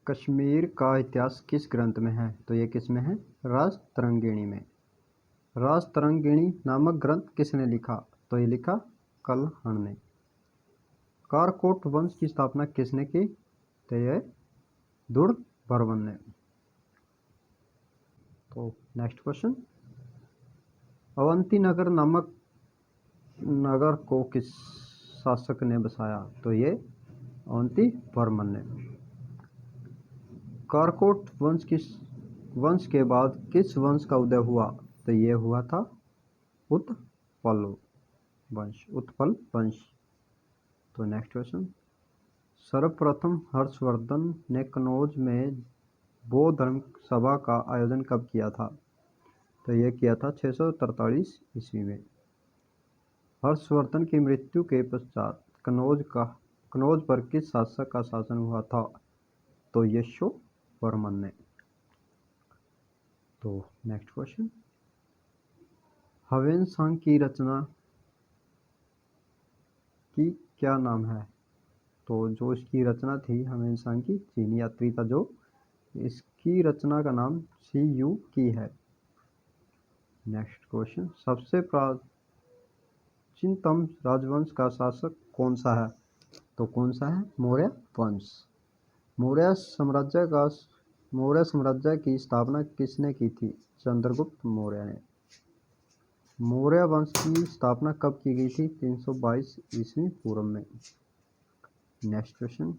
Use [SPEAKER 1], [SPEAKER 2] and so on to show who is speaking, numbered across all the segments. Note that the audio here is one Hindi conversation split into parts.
[SPEAKER 1] कश्मीर का इतिहास किस ग्रंथ में है? तो ये किस में है? राजतरंगिणी में। राजतरंगिणी नामक ग्रंथ किसने लिखा? तो ये लिखा कल्हण ने। कारकोट वंश की स्थापना किसने की? तो ये दुर्धर्मन ने। तो नेक्स्ट क्वेश्चन, अवंती नगर नामक नगर को किस शासक ने बसाया? तो ये अवंती वर्मन ने। कारकोट वंश के बाद किस वंश का उदय हुआ? तो ये हुआ था उत्पल वंश। तो नेक्स्ट क्वेश्चन, सर्वप्रथम हर्षवर्धन ने कनौज में बौद्ध धर्म सभा का आयोजन कब किया था? तो यह किया था 643 ईस्वी में। हर्षवर्धन की मृत्यु के पश्चात कनौज पर किस शासक का शासन हुआ था? तो यशोवर्मन ने। तो नेक्स्ट क्वेश्चन, ह्वेनसांग की रचना की क्या नाम है? तो जो इसकी रचना थी ह्वेनसांग की, चीनी यात्री था जो, इसकी रचना का नाम सी यू की है। नेक्स्ट क्वेश्चन, सबसे प्राचीनतम राजवंश का शासक कौन सा है? तो कौन सा है? मौर्य वंश। मौर्य साम्राज्य की स्थापना किसने की थी? चंद्रगुप्त मौर्य ने। मौर्य वंश की स्थापना कब की गई थी? 322 ईस्वी पूर्व में। नेक्स्ट क्वेश्चन,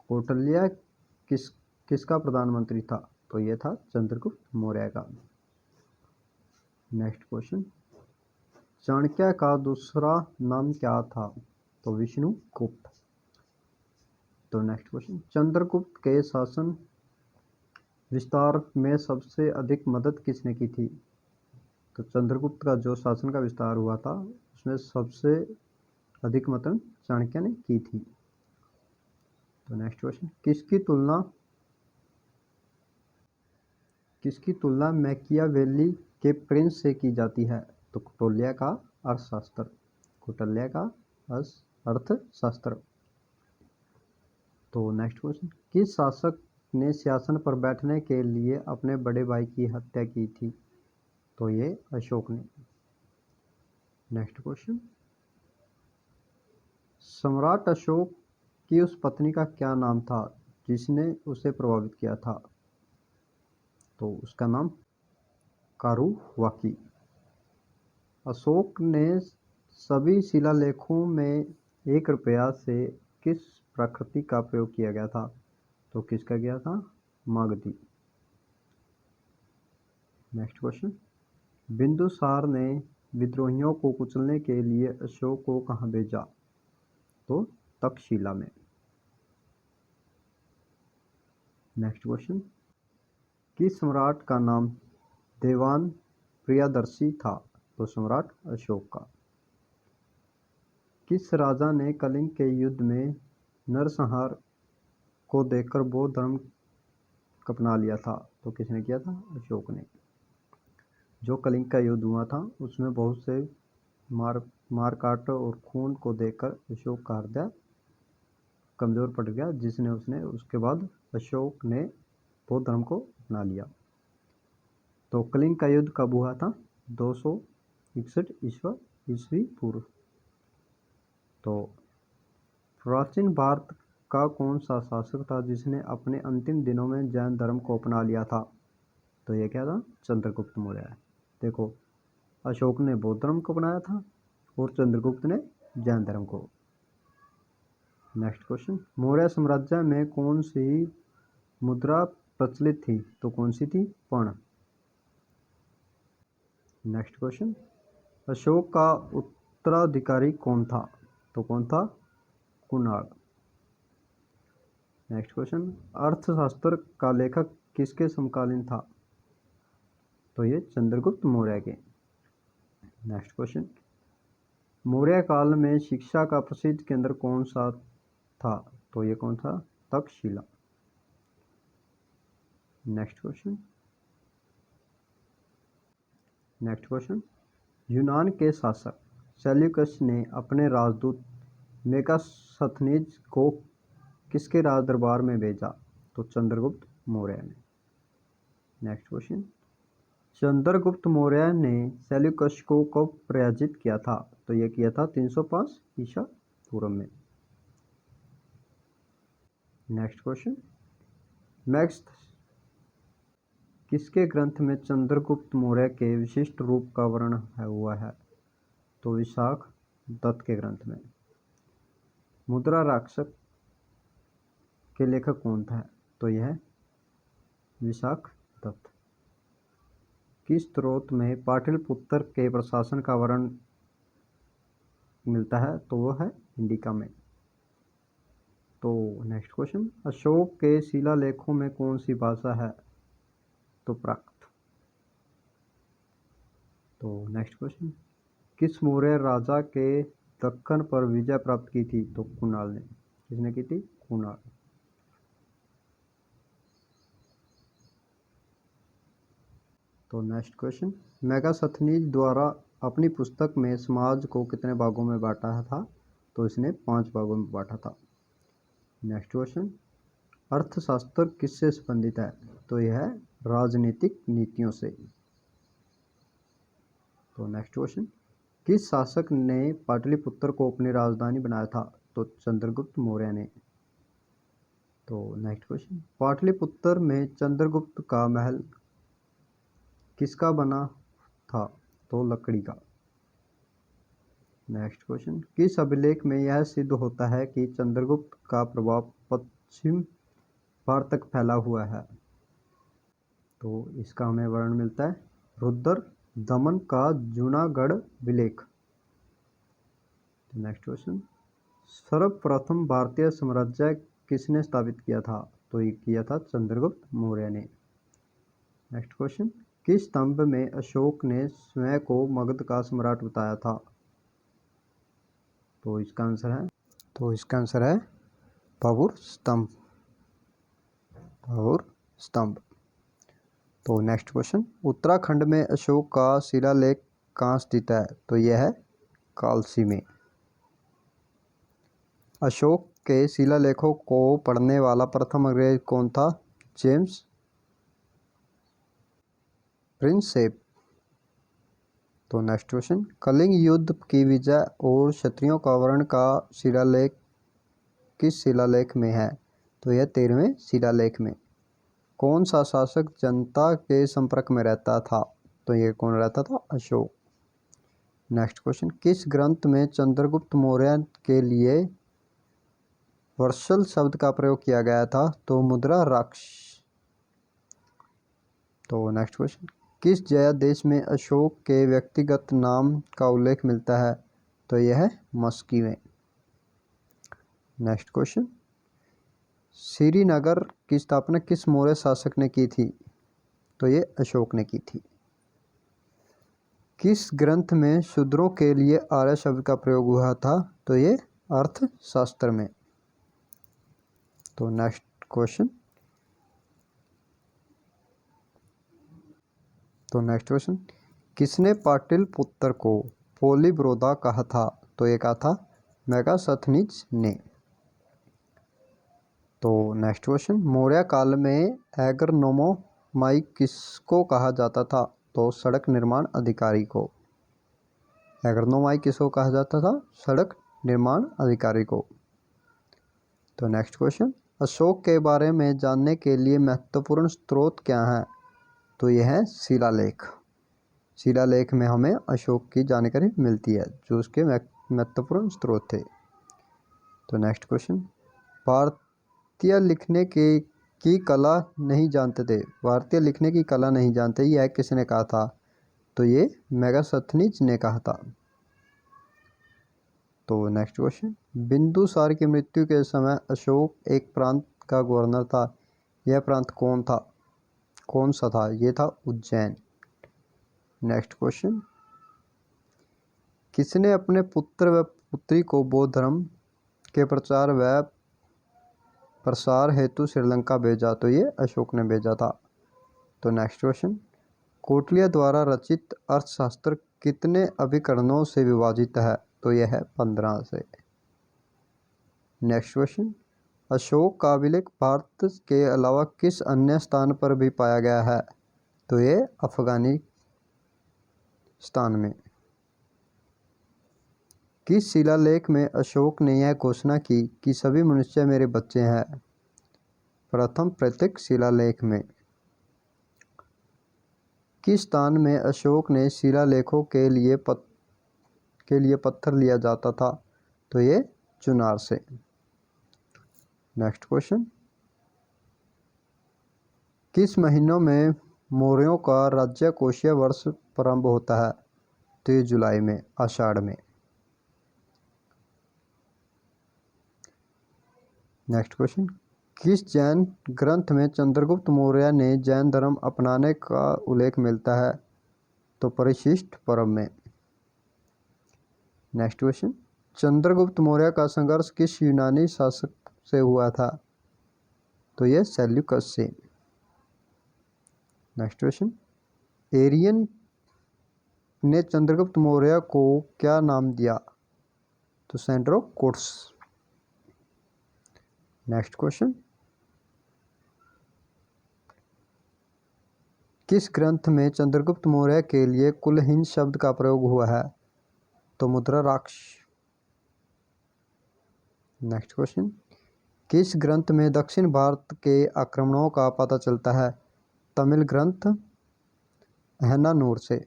[SPEAKER 1] कौटिल्य किसका प्रधानमंत्री था? तो यह था चंद्रगुप्त मौर्य का। नेक्स्ट क्वेश्चन, चाणक्य का दूसरा नाम क्या था? तो विष्णुगुप्त। तो नेक्स्ट क्वेश्चन, चंद्रगुप्त के शासन विस्तार में सबसे अधिक मदद किसने की थी? तो चंद्रगुप्त का जो शासन का विस्तार हुआ था उसमें सबसे अधिक मदद चाणक्य ने की थी। तो नेक्स्ट क्वेश्चन, किसकी तुलना मैकियावेली के प्रिंस से की जाती है? तो कौटिल्य का अर्थशास्त्र। तो नेक्स्ट क्वेश्चन, किस शासक ने सिंहासन पर बैठने के लिए अपने बड़े भाई की हत्या की थी? तो ये अशोक ने। नेक्स्ट क्वेश्चन, सम्राट अशोक की उस पत्नी का क्या नाम था जिसने उसे प्रभावित किया था? तो उसका नाम कारुवाकी। अशोक ने सभी शिलालेखों में 1 रुपया से किस प्रकृति का प्रयोग किया गया था? तो किसका किया था? मगधी। नेक्स्ट क्वेश्चन, बिंदुसार ने विद्रोहियों को कुचलने के लिए अशोक को कहाँ भेजा? तो तक्षशिला में। नेक्स्ट क्वेश्चन, किस सम्राट का नाम देवान प्रियदर्शी था? तो सम्राट अशोक का। किस राजा ने कलिंग के युद्ध में नरसंहार को देखकर बौद्ध धर्म अपना लिया था? तो किसने किया था? अशोक ने। जो कलिंग का युद्ध हुआ था उसमें बहुत से मारकाट और खून को देखकर अशोक का हृदय कमजोर पड़ गया, उसके बाद अशोक ने बौद्ध धर्म को अपना लिया। तो कलिंग का युद्ध कब हुआ था? 261 ईस्वी पूर्व। तो प्राचीन भारत का कौन सा शासक था जिसने अपने अंतिम दिनों में जैन धर्म को अपना लिया था? तो ये क्या था? चंद्रगुप्त मौर्य। देखो, अशोक ने बौद्ध धर्म को अपनाया था और चंद्रगुप्त ने जैन धर्म को। नेक्स्ट क्वेश्चन, मौर्य साम्राज्य में कौन सी मुद्रा प्रचलित थी? तो कौन सी थी? पर्ण। नेक्स्ट क्वेश्चन, अशोक का उत्तराधिकारी कौन था? तो कौन था? कुणाल। नेक्स्ट क्वेश्चन, अर्थशास्त्र का लेखक किसके समकालीन था? तो ये चंद्रगुप्त मौर्य के। नेक्स्ट क्वेश्चन, मौर्य काल में शिक्षा का प्रसिद्ध केंद्र कौन सा था? तो ये कौन था? तक्षशिला। नेक्स्ट क्वेश्चन, यूनान के शासक सेल्यूकस ने अपने राजदूत मेगास्थनीज को किसके राज दरबार में भेजा? तो चंद्रगुप्त मौर्य ने। नेक्स्ट क्वेश्चन, चंद्रगुप्त मौर्य ने सेल्यूकस को कब पराजित किया था? तो यह किया था 305 ईसा पूर्व में। नेक्स्ट क्वेश्चन, नेक्स्ट किसके ग्रंथ में चंद्रगुप्त मौर्य के विशिष्ट रूप का वर्णन हुआ है? तो विशाख दत्त के ग्रंथ में। मुद्रा राक्षस के लेखक कौन था? तो यह विशाख दत्त। किस स्रोत में पाटलिपुत्र के प्रशासन का वर्णन मिलता है? तो वह है इंडिका में। तो नेक्स्ट क्वेश्चन, अशोक के शिलालेखों में कौन सी भाषा है? तो प्राकृत। तो नेक्स्ट क्वेश्चन, किस मौर्य राजा के दक्कन पर विजय प्राप्त की थी? तो कुणाल ने। किसने की थी? कुणाल। तो नेक्स्ट क्वेश्चन, मेगास्थनीज द्वारा अपनी पुस्तक में समाज को कितने भागों में बांटा था? तो इसने 5 भागों में बांटा था। नेक्स्ट क्वेश्चन, अर्थशास्त्र किससे संबंधित है? तो यह है राजनीतिक नीतियों से। तो नेक्स्ट क्वेश्चन, किस शासक ने पाटलिपुत्र को अपनी राजधानी बनाया था? तो चंद्रगुप्त मौर्य ने। तो नेक्स्ट क्वेश्चन, पाटलिपुत्र में चंद्रगुप्त का महल किसका बना था? तो लकड़ी का। नेक्स्ट क्वेश्चन, किस अभिलेख में यह सिद्ध होता है कि चंद्रगुप्त का प्रभाव पश्चिम भारत तक फैला हुआ है? तो इसका हमें वर्णन मिलता है रुद्र दमन का जूनागढ़ विलेख। नेक्स्ट क्वेश्चन, सर्वप्रथम भारतीय साम्राज्य किसने स्थापित किया था? तो ये किया था चंद्रगुप्त मौर्य ने। नेक्स्ट क्वेश्चन, किस स्तंभ में अशोक ने स्वयं को मगध का सम्राट बताया था? तो इसका आंसर है भावुर स्तंभ। तो नेक्स्ट क्वेश्चन, उत्तराखंड में अशोक का शिलालेख कहाँ स्थित है? तो यह है कालसी में। अशोक के शिलालेखों को पढ़ने वाला प्रथम अंग्रेज कौन था? James Prinsep. तो नेक्स्ट क्वेश्चन, कलिंग युद्ध की विजय और क्षत्रियों का वर्ण का शिलालेख किस शिलालेख में है? तो यह 13वें शिलालेख में। कौन सा शासक जनता के संपर्क में रहता था? तो ये कौन रहता था? अशोक। नेक्स्ट क्वेश्चन, किस ग्रंथ में चंद्रगुप्त मौर्य के लिए वर्षल शब्द का प्रयोग किया गया था? तो मुद्रा राक्षस। तो नेक्स्ट क्वेश्चन, किस जयादेश में अशोक के व्यक्तिगत नाम का उल्लेख मिलता है? तो यह है मस्की में। नेक्स्ट क्वेश्चन, श्रीनगर की स्थापना किस मौर्य शासक ने की थी? तो ये अशोक ने की थी। किस ग्रंथ में शूद्रों के लिए आर्य शब्द का प्रयोग हुआ था? तो ये अर्थशास्त्र में। तो नेक्स्ट क्वेश्चन, किसने पाटलिपुत्र को पोलिब्रोदा कहा था? तो ये कहा था मेगास्थनीज ने। तो नेक्स्ट क्वेश्चन, मौर्य काल में एग्रोनोमाई किसको कहा जाता था? तो सड़क निर्माण अधिकारी को। एग्रोनोमाई किसको कहा जाता था? सड़क निर्माण अधिकारी को। तो नेक्स्ट क्वेश्चन, अशोक के बारे में जानने के लिए महत्वपूर्ण स्रोत क्या है? तो यह है शिलालेख। शिलालेख में हमें अशोक की जानकारी मिलती है, जो उसके महत्वपूर्ण स्रोत थे। तो नेक्स्ट क्वेश्चन, भारतीय लिखने की कला नहीं जानते थे। भारतीय लिखने की कला नहीं जानते, यह किसने कहा था? तो ये मेगास्थनीज ने कहा था। तो नेक्स्ट क्वेश्चन, बिंदुसार की मृत्यु के समय अशोक एक प्रांत का गवर्नर था। यह प्रांत कौन सा था? ये था उज्जैन। नेक्स्ट क्वेश्चन, किसने अपने पुत्र व पुत्री को बौद्ध धर्म के प्रचार व प्रसार हेतु श्रीलंका भेजा? तो ये अशोक ने भेजा था। तो नेक्स्ट क्वेश्चन, कौटिल्य द्वारा रचित अर्थशास्त्र कितने अभिकरणों से विभाजित है? तो यह है 15 से। नेक्स्ट क्वेश्चन, अशोक का अभिलेख भारत के अलावा किस अन्य स्थान पर भी पाया गया है? तो ये अफगानिस्तान में। किस शिलालेख में अशोक ने यह घोषणा की कि सभी मनुष्य मेरे बच्चे हैं? प्रथम प्रतीक शिलालेख में। किस स्थान में अशोक ने शिलालेखों के लिए पत्थर लिया जाता था? तो ये चुनार से। नेक्स्ट क्वेश्चन, किस महीनों में मौर्यों का राज्यकोषीय वर्ष प्रारंभ होता है? तो ये जुलाई में, आषाढ़ में। नेक्स्ट क्वेश्चन, किस जैन ग्रंथ में चंद्रगुप्त मौर्य ने जैन धर्म अपनाने का उल्लेख मिलता है? तो परिशिष्ट पर्व में। नेक्स्ट क्वेश्चन, चंद्रगुप्त मौर्य का संघर्ष किस यूनानी शासक से हुआ था? तो यह सेल्यूकस से। नेक्स्ट क्वेश्चन, एरियन ने चंद्रगुप्त मौर्य को क्या नाम दिया? तो सेंड्रोकोट्स। नेक्स्ट क्वेश्चन, किस ग्रंथ में चंद्रगुप्त मौर्य के लिए कुलहीन शब्द का प्रयोग हुआ है? तो मुद्राराक्ष। नेक्स्ट क्वेश्चन, किस ग्रंथ में दक्षिण भारत के आक्रमणों का पता चलता है? तमिल ग्रंथ अहन्नानूर से।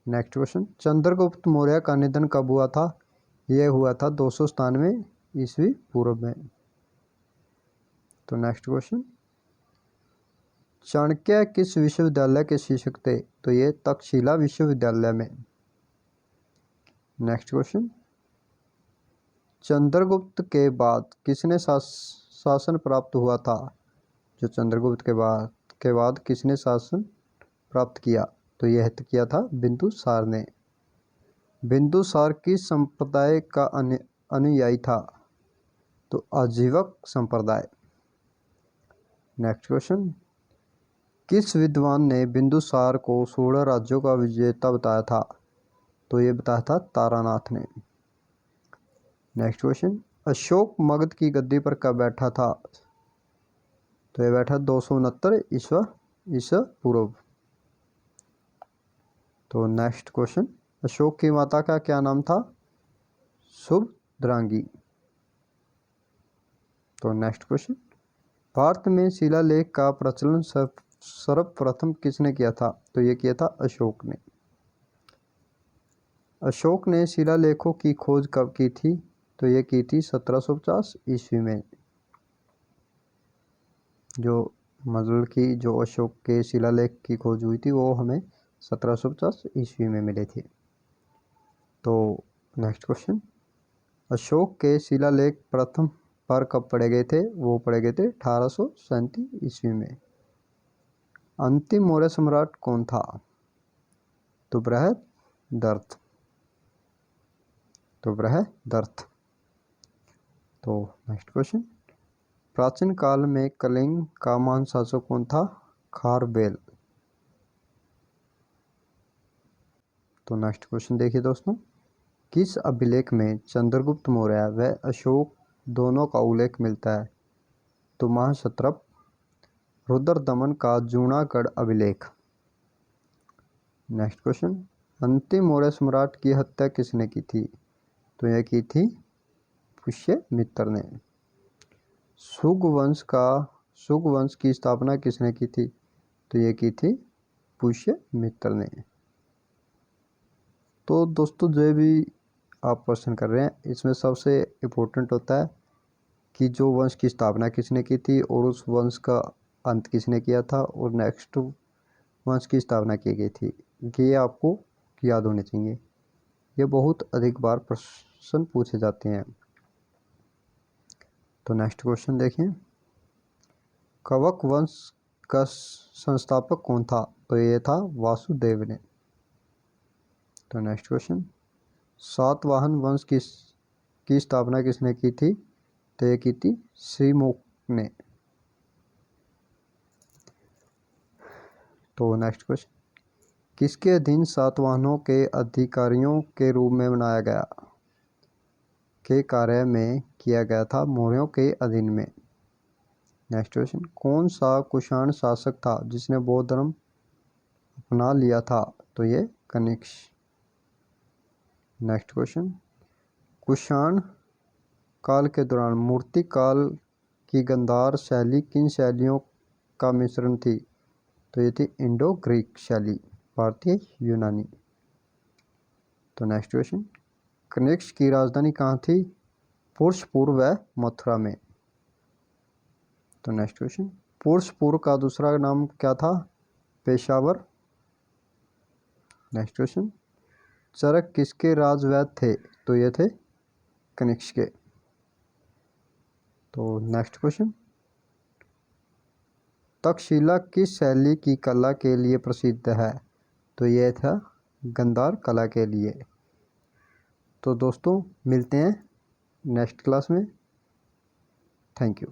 [SPEAKER 1] नेक्स्ट क्वेश्चन, चंद्रगुप्त मौर्य का निधन कब हुआ था? यह हुआ था 297 ईस्वी पूर्व में। तो नेक्स्ट क्वेश्चन, चाणक्य किस विश्वविद्यालय के शिक्षक थे? तो ये तक्षशिला विश्वविद्यालय में। नेक्स्ट क्वेश्चन, चंद्रगुप्त के बाद किसने शासन प्राप्त हुआ था? जो चंद्रगुप्त के बाद किसने शासन प्राप्त किया? तो यह किया था बिंदुसार ने। बिंदुसार किस संप्रदाय का अनुयायी था? तो आजीवक संप्रदाय। नेक्स्ट क्वेश्चन, किस विद्वान ने बिंदुसार को 16 राज्यों का विजेता बताया था? तो ये बताया था तारानाथ ने। नेक्स्ट क्वेश्चन, अशोक मगध की गद्दी पर कब बैठा था? तो ये बैठा 269 ईसा पूर्व। तो नेक्स्ट क्वेश्चन, अशोक की माता का क्या नाम था? शुभद्रांगी। तो नेक्स्ट क्वेश्चन, भारत में शिलालेख का प्रचलन सर्वप्रथम किसने किया था? तो ये किया था अशोक ने। अशोक ने शिलालेखों की खोज कब की थी? तो ये की थी 1750 ईस्वी में। जो अशोक के शिलालेख की खोज हुई थी वो हमें 1750 ईस्वी में मिले थे। तो नेक्स्ट क्वेश्चन, अशोक के शिलालेख प्रथम बार कब पढ़े गए थे? वो पढ़े गए थे 1837 ईस्वी में। अंतिम मौर्य सम्राट कौन था? तो बृहदर्थ। तो नेक्स्ट क्वेश्चन, प्राचीन काल में कलिंग का महान शासक कौन था? खारवेल। तो नेक्स्ट क्वेश्चन देखिए दोस्तों, किस अभिलेख में चंद्रगुप्त मौर्य व अशोक दोनों का उल्लेख मिलता है? तो महाक्षत्रप रुद्रदमन का जूनागढ़ अभिलेख। नेक्स्ट क्वेश्चन, अंतिम मौर्य सम्राट की हत्या किसने की थी? तो यह की थी पुष्यमित्र ने। शुग वंश की स्थापना किसने की थी? तो यह की थी पुष्यमित्र ने। तो दोस्तों जो भी आप क्वेश्चन कर रहे हैं इसमें सबसे इम्पोर्टेंट होता है कि जो वंश की स्थापना किसने की थी और उस वंश का अंत किसने किया था और नेक्स्ट वंश की स्थापना की गई थी। ये आपको याद होने चाहिए। ये बहुत अधिक बार प्रश्न पूछे जाते हैं। तो नेक्स्ट क्वेश्चन देखिए, कवक वंश का संस्थापक कौन था? तो ये था वासुदेव ने। तो नेक्स्ट क्वेश्चन, सातवाहन वंश की स्थापना किसने की थी? तो ये की थी श्रीमुख ने। तो नेक्स्ट क्वेश्चन, किसके अधीन सातवाहनों के अधिकारियों के रूप में बनाया गया? के कार्य में किया गया था मौर्यों के अधीन में। नेक्स्ट क्वेश्चन, कौन सा कुषाण शासक था जिसने बौद्ध धर्म अपना लिया था? तो ये कनिष्क। नेक्स्ट क्वेश्चन, कुषाण काल के दौरान मूर्ति काल की गांधार शैली किन शैलियों का मिश्रण थी? तो ये थी इंडो ग्रीक शैली, भारतीय यूनानी। तो नेक्स्ट क्वेश्चन, कनिष्क की राजधानी कहाँ थी? पुरुषपुर व मथुरा में। तो नेक्स्ट क्वेश्चन, पुरुषपुर का दूसरा नाम क्या था? पेशावर। नेक्स्ट क्वेश्चन, चरक किसके राजवैद्य थे? तो ये थे कनिष्क के। तो नेक्स्ट क्वेश्चन, तक्षशिला किस शैली की कला के लिए प्रसिद्ध है? तो यह था गांधार कला के लिए। तो दोस्तों मिलते हैं नेक्स्ट क्लास में। Thank you.